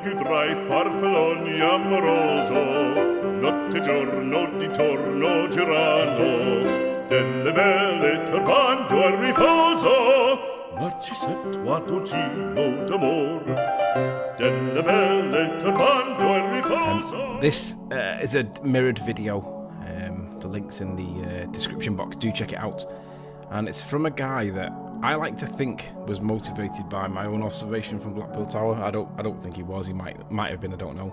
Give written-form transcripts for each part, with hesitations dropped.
più tra i farfalloni amoroso, notte e giorno d'intorno girano, delle belle turbando al riposo. Narcisetto a dolcino d'amor, delle belle turbando al riposo. This is a mirrored video. The link's in the description box. Do check it out. And it's from a guy that I like to think was motivated by my own observation from Blackpool Tower. I don't think he was. He might have been. I don't know.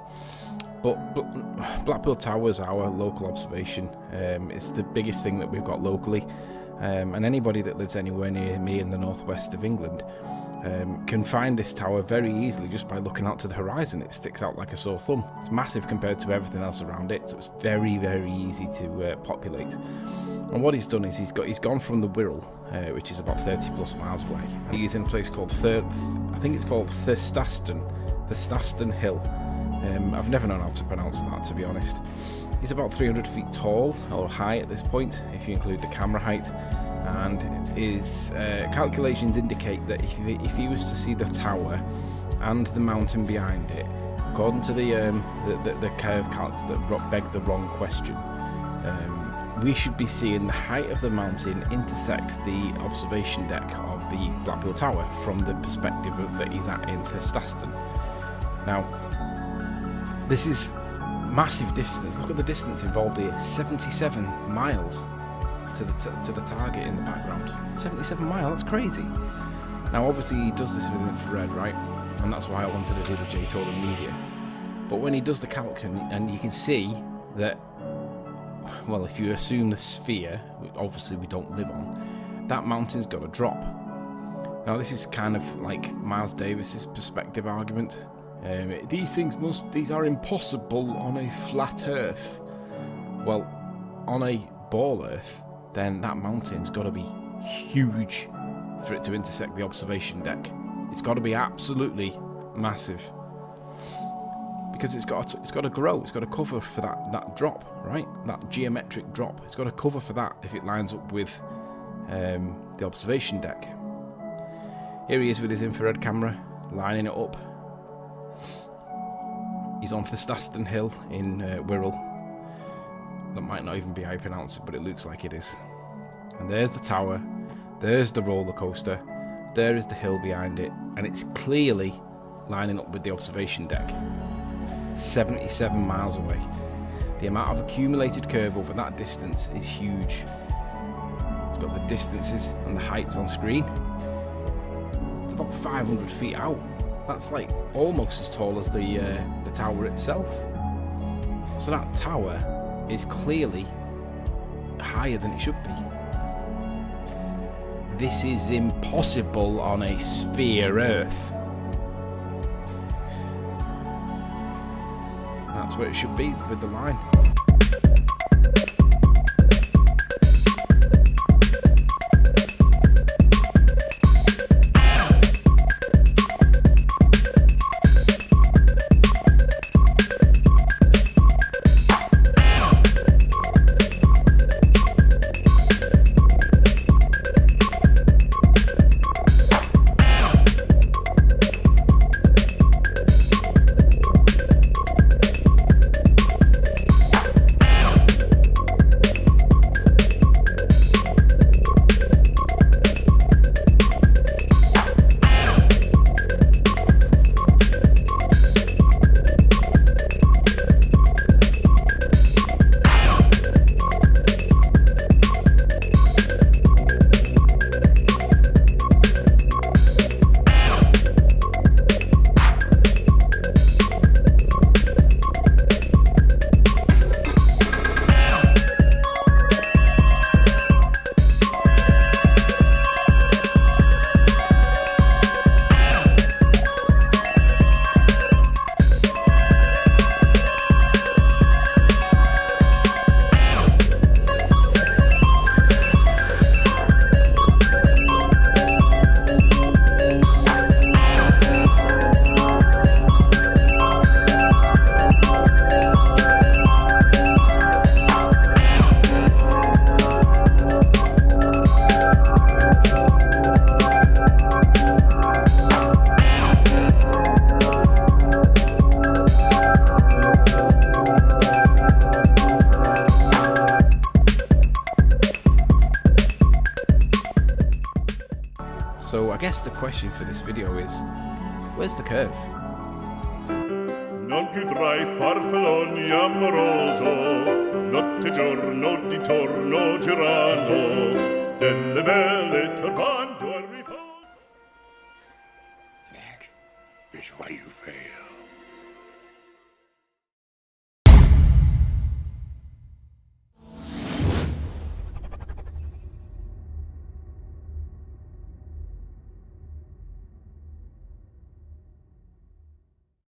But Blackpool Tower is our local observation. It's the biggest thing that we've got locally. And anybody that lives anywhere near me in the northwest of England can find this tower very easily just by looking out to the horizon. It sticks out like a sore thumb. It's massive compared to everything else around it, so it's very, very easy to populate. And what he's done is he's gone from the Wirral, which is about 30 plus miles away. And he's in a place called I think it's called Thurstaston Hill. I've never known how to pronounce that, to be honest. He's about 300 feet tall or high at this point, if you include the camera height. And his calculations indicate that if he was to see the tower and the mountain behind it, according to the curve calcs that beg the wrong question, we should be seeing the height of the mountain intersect the observation deck of the Blackpool Tower from the perspective that he's at in Thurstaston. Now, this is massive distance. Look at the distance involved here. 77 miles. To the target in the background. 77 miles, that's crazy. Now obviously he does this with infrared, right? And that's why I wanted to do the J-Total Media. But when he does the calc, and you can see that, well, if you assume the sphere, obviously we don't live on, that mountain's got to drop. Now this is kind of like Miles Davis's perspective argument. These are impossible on a flat Earth. Well, on a ball Earth, then that mountain's got to be huge for it to intersect the observation deck. It's got to be absolutely massive, because it's got to grow. It's got to cover for that drop, right? That geometric drop. It's got to cover for that if it lines up with the observation deck. Here he is with his infrared camera, lining it up. He's on Thurstaston Hill in Wirral. That might not even be how you pronounce it, but it looks like it is. And there's the tower, there's the roller coaster, there is the hill behind it, and it's clearly lining up with the observation deck. 77 miles away. The amount of accumulated curve over that distance is huge. It's got the distances and the heights on screen. It's about 500 feet out. That's like almost as tall as the tower itself. So that tower is clearly higher than it should be. This is impossible on a sphere Earth. That's where it should be with the line. So I guess the question for this video is, where's the curve? Non più tra i farfalloni amoroso, notte e giorno di torno girano, delle belle turbane